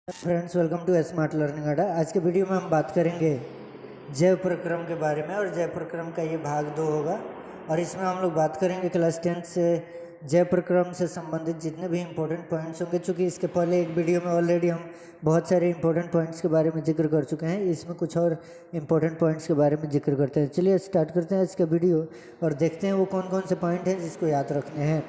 Friends, welcome to smart learning Adda. आज के video में हम बात करेंगे जैव प्रक्रम के बारे में। और जैव प्रक्रम का ये भाग 2 होगा और इसमें हम लोग बात करेंगे क्लास 10 से जैव प्रक्रम से संबंधित जितने भी इंपॉर्टेंट पॉइंट्स होंगे। चूँकि इसके पहले एक वीडियो में ऑलरेडी हम बहुत सारे इंपॉर्टेंट पॉइंट्स के बारे में जिक्र कर चुके हैं, इसमें कुछ और इंपॉर्टेंट पॉइंट्स के बारे में जिक्र करते हैं। चलिए स्टार्ट करते हैं इसका वीडियो और देखते हैं वो कौन कौन से पॉइंट हैं जिसको याद रखने हैं।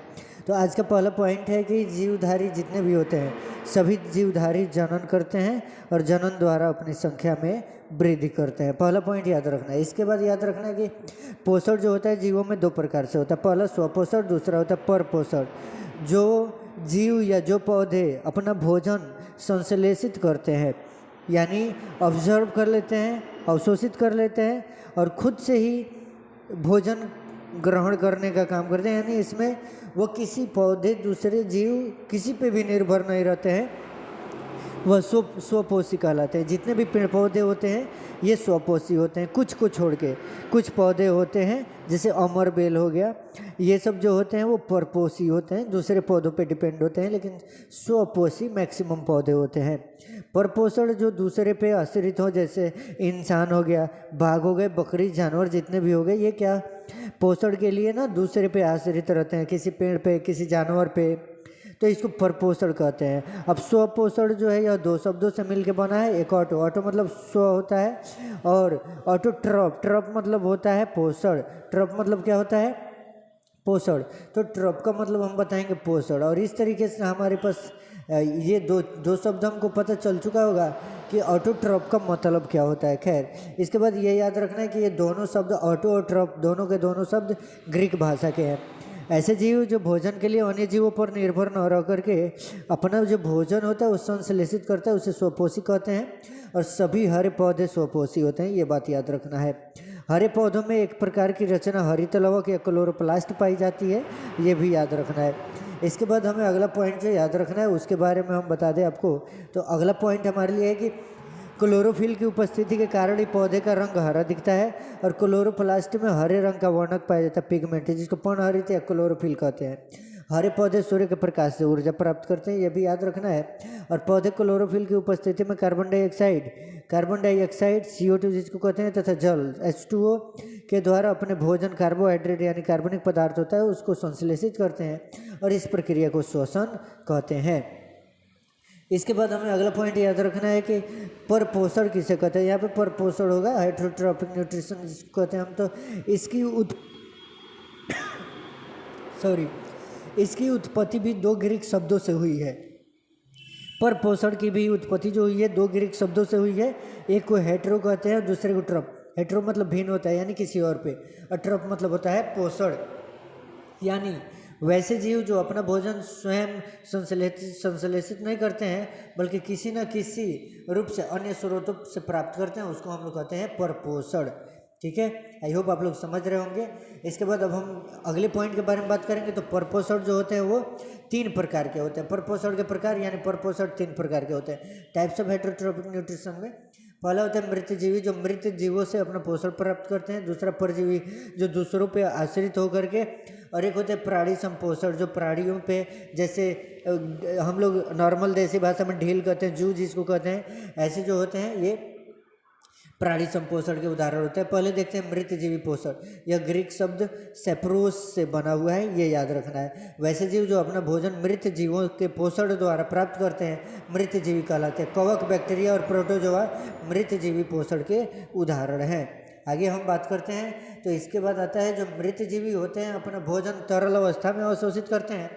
तो आज का पहला पॉइंट है कि जीवधारी जितने भी होते हैं सभी जीवधारी जनन करते हैं और जनन द्वारा अपनी संख्या में वृद्धि करते हैं। पहला पॉइंट याद रखना है। इसके बाद याद रखना है कि पोषण जो होता है जीवों में 2 प्रकार से होता है। पहला स्वपोषण, दूसरा होता है परपोषण। जो जीव या जो पौधे अपना भोजन संश्लेषित करते हैं यानी ऑब्जर्व कर लेते हैं, अवशोषित कर लेते हैं और खुद से ही भोजन ग्रहण करने का काम करते हैं, यानी इसमें वो किसी पौधे दूसरे जीव किसी पे भी निर्भर नहीं रहते हैं, वह स्वपोषी कहलाते हैं। जितने भी पेड़ पौधे होते हैं ये स्वपोषी होते हैं, कुछ को छोड़ के। कुछ पौधे होते हैं जैसे अमर बेल हो गया, ये सब जो होते हैं वो परपोषी होते हैं, दूसरे पौधों पे डिपेंड होते हैं, लेकिन स्वपोषी मैक्सिमम पौधे होते हैं। परपोषण जो दूसरे पे आश्रित हो, जैसे इंसान हो गया, बाघ हो गए, बकरी, जानवर जितने भी हो गए, ये क्या पोषण के लिए ना दूसरे पे आश्रित रहते हैं, किसी पेड़ पे, किसी जानवर पे, तो इसको परपोषण कहते हैं। अब स्वपोषण जो है यह 2 शब्दों से मिलकर बना है। एक ऑटो, ऑटो मतलब स्व होता है, और ऑटोट्रॉप, ट्रॉप मतलब होता है पोषण। ट्रॉप मतलब क्या होता है? पोषण। तो ट्रॉप का मतलब हम बताएंगे पोषण। और इस तरीके से हमारे पास ये दो शब्द हमको पता चल चुका होगा कि ऑटोट्रॉप का मतलब क्या होता है। खैर, इसके बाद ये याद रखना है कि ये दोनों शब्द ऑटो और ट्रॉप दोनों के दोनों शब्द ग्रीक भाषा के हैं। ऐसे जीव जो भोजन के लिए अन्य जीवों पर निर्भर न रह करके अपना जो भोजन होता है उस संश्लेषित करता है, उसे स्वपोषी कहते हैं। और सभी हरे पौधे स्वपोषी होते हैं, ये बात याद रखना है। हरे पौधों में एक प्रकार की रचना हरित लवक या क्लोरोप्लास्ट पाई जाती है, ये भी याद रखना है। इसके बाद हमें अगला पॉइंट जो याद रखना है उसके बारे में हम बता दें आपको। तो अगला पॉइंट हमारे लिए है कि क्लोरोफिल की उपस्थिति के कारण ही पौधे का रंग हरा दिखता है और क्लोरोप्लास्ट में हरे रंग का वर्णक पाया जाता है, पिगमेंट, जिसको पर्णहरित या क्लोरोफिल कहते हैं। हरे पौधे सूर्य के प्रकाश से ऊर्जा प्राप्त करते हैं, यह भी याद रखना है। और पौधे क्लोरोफिल की उपस्थिति में कार्बन डाइऑक्साइड CO2 जिसको कहते हैं तथा जल H2O के द्वारा अपने भोजन कार्बोहाइड्रेट यानी कार्बनिक पदार्थ होता है उसको संश्लेषित करते हैं और इस प्रक्रिया को श्वसन कहते हैं। इसके बाद हमें अगला पॉइंट याद रखना है कि परपोषण किसे कहते हैं। यहाँ पे परपोषण होगा हेटेरोट्रॉपिक न्यूट्रिशन जिसको कहते हैं हम। तो इसकी उत्पत्ति भी 2 ग्रीक शब्दों से हुई है। परपोषण की भी उत्पत्ति जो हुई है 2 ग्रीक शब्दों से हुई है। एक को हेटेरो कहते हैं और दूसरे को ट्रॉप। हेटेरो मतलब भिन्न होता है यानी किसी और पे, और ट्रॉप मतलब होता है पोषण, यानी वैसे जीव जो अपना भोजन स्वयं संश्लेषित नहीं करते हैं बल्कि किसी न किसी रूप से अन्य स्रोतों से प्राप्त करते हैं, उसको हम लोग कहते हैं परपोषण। ठीक है, आई होप आप लोग समझ रहे होंगे। इसके बाद अब हम अगले पॉइंट के बारे में बात करेंगे। तो परपोषण जो होते हैं वो 3 प्रकार के होते हैं। परपोषण के प्रकार यानी परपोषण 3 प्रकार के होते हैं। टाइप्स ऑफ हेटेरोट्रॉपिक न्यूट्रिशन में पहला होता है मृत जीवी, जो मृत जीवों से अपना पोषण प्राप्त करते हैं। दूसरा परजीवी, जो दूसरों पे आश्रित होकर के। और एक होते हैं प्राणी संपोषण, जो प्राणियों पे, जैसे हम लोग नॉर्मल देसी भाषा में ढील कहते हैं, जू जिसको कहते हैं, ऐसे जो होते हैं ये प्राणी संपोषण के उदाहरण होते हैं। पहले देखते हैं मृत जीवी पोषण। यह ग्रीक शब्द सेप्रोस से बना हुआ है, ये याद रखना है। वैसे जीव जो अपना भोजन मृत जीवों के पोषण द्वारा प्राप्त करते हैं मृत जीवी कहलाते हैं। कवक, बैक्टीरिया और प्रोटोजोआ मृत जीवी पोषण के उदाहरण हैं। आगे हम बात करते हैं। तो इसके बाद आता है जो मृत जीवी होते हैं अपना भोजन तरल अवस्था में अवशोषित करते हैं।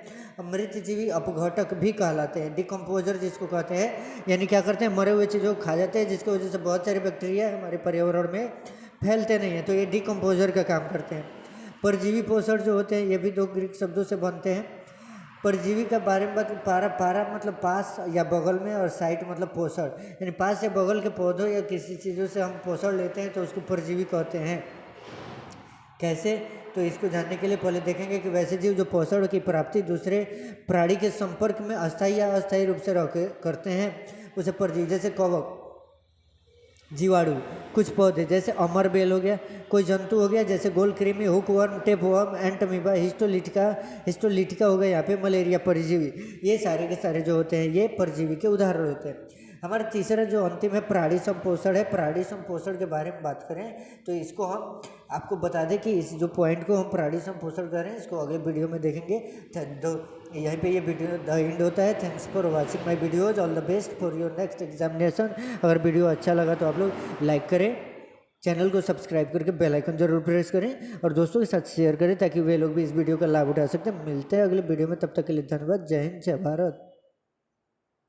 मृत जीवी अपघटक भी कहलाते हैं, डिकम्पोजर जिसको कहते हैं, यानी क्या करते हैं मरे हुए चीज़ों को खा जाते हैं, जिसकी वजह से बहुत सारे बैक्टीरिया हमारे पर्यावरण में फैलते नहीं हैं, तो ये डिकम्पोजर का काम करते हैं। परजीवी पोषण जो होते हैं ये भी 2 ग्रीक शब्दों से बनते हैं। परजीवी का बारे में पारा मतलब पास या बगल में, और साइट मतलब पोषण, यानी पास या बगल के पौधों या किसी चीज़ों से हम पोषण लेते हैं तो उसको परजीवी कहते हैं। कैसे? तो इसको जानने के लिए पहले देखेंगे कि वैसे जीव जो पोषण की प्राप्ति दूसरे प्राणी के संपर्क में अस्थायी या अस्थायी रूप से करते हैं उसे परजीवी। जैसे कवक, जीवाणु, कुछ पौधे जैसे अमर बेल हो गया, कोई जंतु हो गया जैसे गोल कृमि, hook worm, tape worm, Entamoeba, histolytica हो गया, यहाँ पे मलेरिया परजीवी, ये सारे के सारे जो होते हैं ये परजीवी के उदाहरण होते हैं। हमारा तीसरा जो अंतिम है प्राणी संपोषण है। प्राणी संपोषण के बारे में बात करें तो इसको हम आपको बता दें कि इस जो पॉइंट को हम प्राणी संपोषण करें इसको अगले वीडियो में देखेंगे। तो यहीं पे ये वीडियो द एंड होता है। Thanks for watching my videos. All the best for your next examination. अगर वीडियो अच्छा लगा तो आप लोग लाइक करें, चैनल को सब्सक्राइब करके बेल आइकन जरूर प्रेस करें और दोस्तों के साथ शेयर करें ताकि वे लोग भी इस वीडियो का लाभ उठा सकते हैं। मिलते हैं अगले वीडियो में, तब तक के लिए धन्यवाद। जय हिंद, जय भारत।